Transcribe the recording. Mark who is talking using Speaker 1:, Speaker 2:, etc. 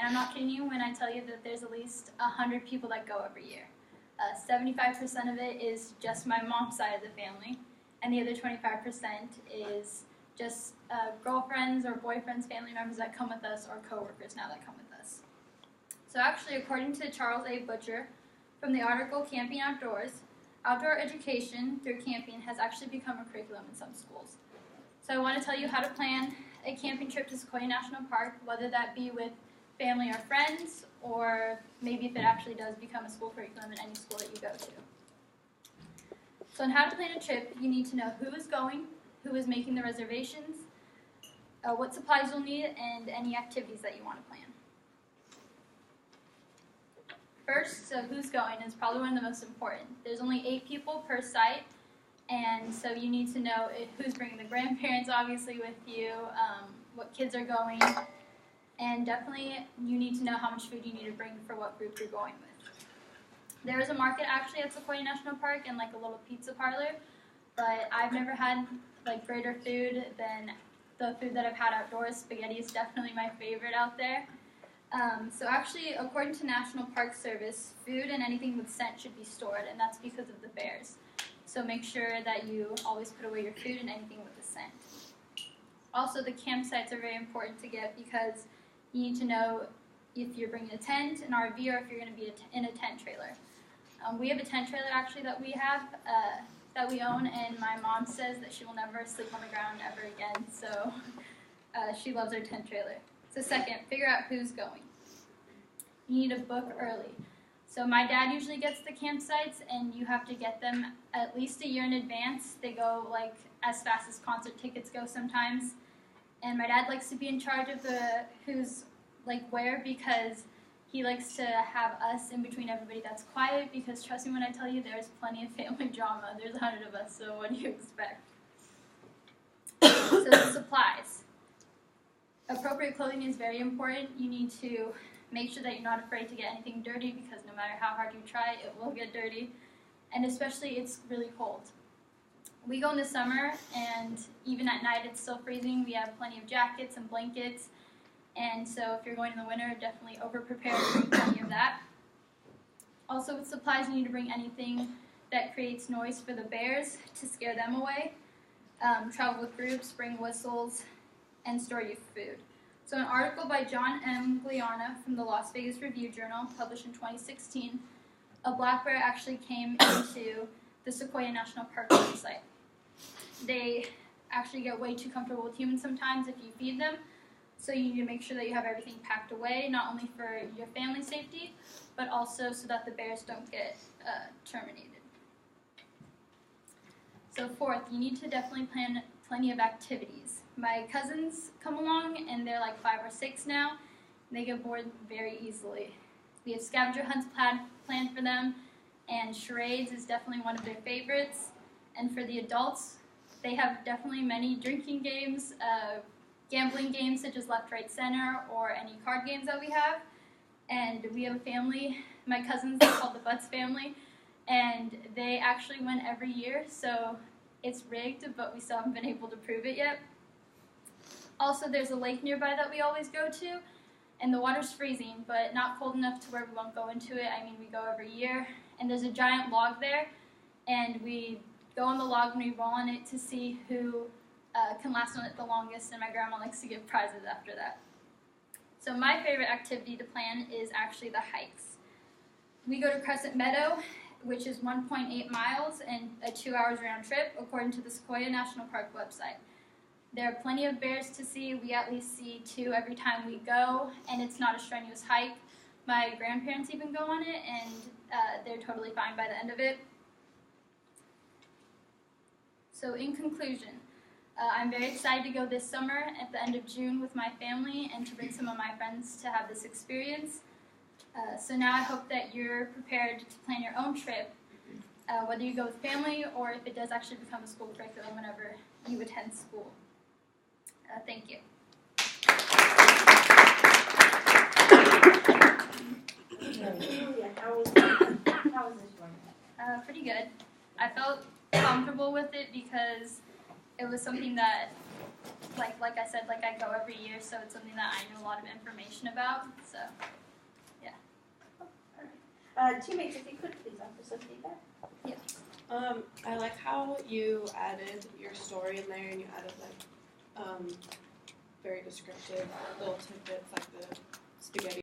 Speaker 1: I'm not kidding you when I tell you that there's at least 100 people that go every year. 75% of it is just my mom's side of the family, and the other 25% is just girlfriends or boyfriends, family members that come with us, or coworkers now that come with us. So actually, according to Charles A. Butcher, from the article Camping Outdoors, outdoor education through camping has actually become a curriculum in some schools. So I want to tell you how to plan a camping trip to Sequoia National Park, whether that be with family or friends, or maybe if it actually does become a school curriculum in any school that you go to. So on how to plan a trip, you need to know who is going, who is making the reservations, what supplies you'll need, and any activities that you want to plan. First, so who's going is probably one of the most important. There's only 8 people per site, and so you need to know who's bringing the grandparents, obviously, with you, what kids are going, and definitely you need to know how much food you need to bring for what group you're going with. There is a market actually at Sequoia National Park and like a little pizza parlor, but I've never had like greater food than the food that I've had outdoors. Spaghetti is definitely my favorite out there. So actually, according to National Park Service, food and anything with scent should be stored, and that's because of the bears. So make sure that you always put away your food and anything with a scent. Also, the campsites are very important to get because you need to know if you're bringing a tent, an RV, or if you're going to be in a tent trailer. We have a tent trailer actually that we have, that we own, and my mom says that she will never sleep on the ground ever again, so she loves her tent trailer. So second, figure out who's going. You need to book early. So my dad usually gets the campsites, and you have to get them at least a year in advance. They go like as fast as concert tickets go sometimes. And my dad likes to be in charge of who's like where, because he likes to have us in between everybody that's quiet, because trust me when I tell you there's plenty of family drama. There's 100 of us, so what do you expect? So the supplies. Appropriate clothing is very important. You need to make sure that you're not afraid to get anything dirty, because no matter how hard you try, it will get dirty. And especially it's really cold. We go in the summer, and even at night it's still freezing. We have plenty of jackets and blankets. And so if you're going in the winter, definitely over-prepare and bring plenty of that. Also with supplies, you need to bring anything that creates noise for the bears to scare them away. Travel with groups, bring whistles, and store your food. So an article by John M. Gliana from the Las Vegas Review-Journal, published in 2016, a black bear actually came into the Sequoia National Park website. They actually get way too comfortable with humans sometimes if you feed them, so you need to make sure that you have everything packed away, not only for your family safety, but also so that the bears don't get terminated. So fourth, you need to definitely plan plenty of activities. My cousins come along, and they're like 5 or 6 now, and they get bored very easily. We have scavenger hunts planned for them, and charades is definitely one of their favorites. And for the adults, they have definitely many drinking games, gambling games such as Left, Right, Center, or any card games that we have. And we have a family, my cousins, they're called the Butts family, and they actually win every year, so it's rigged, but we still haven't been able to prove it yet. Also, there's a lake nearby that we always go to, and the water's freezing, but not cold enough to where we won't go into it. I mean, we go every year, and there's a giant log there, and we go on the log and we roll on it to see who can last on it the longest, and my grandma likes to give prizes after that. So my favorite activity to plan is actually the hikes. We go to Crescent Meadow, which is 1.8 miles and a 2 hours round trip, according to the Sequoia National Park website. There are plenty of bears to see. We at least see 2 every time we go, and it's not a strenuous hike. My grandparents even go on it, and they're totally fine by the end of it. So in conclusion, I'm very excited to go this summer at the end of June with my family and to bring some of my friends to have this experience. So now I hope that you're prepared to plan your own trip, whether you go with family or if it does actually become a school curriculum whenever you attend school. Thank you.
Speaker 2: How was this one?
Speaker 1: Pretty good. I felt comfortable with it because it was something that like I said, like I go every year, so it's something that I know a lot of information about. So
Speaker 2: Teammates, if you could please offer some feedback.
Speaker 3: I like how you added your story in there and you added very descriptive little tidbits like the spaghetti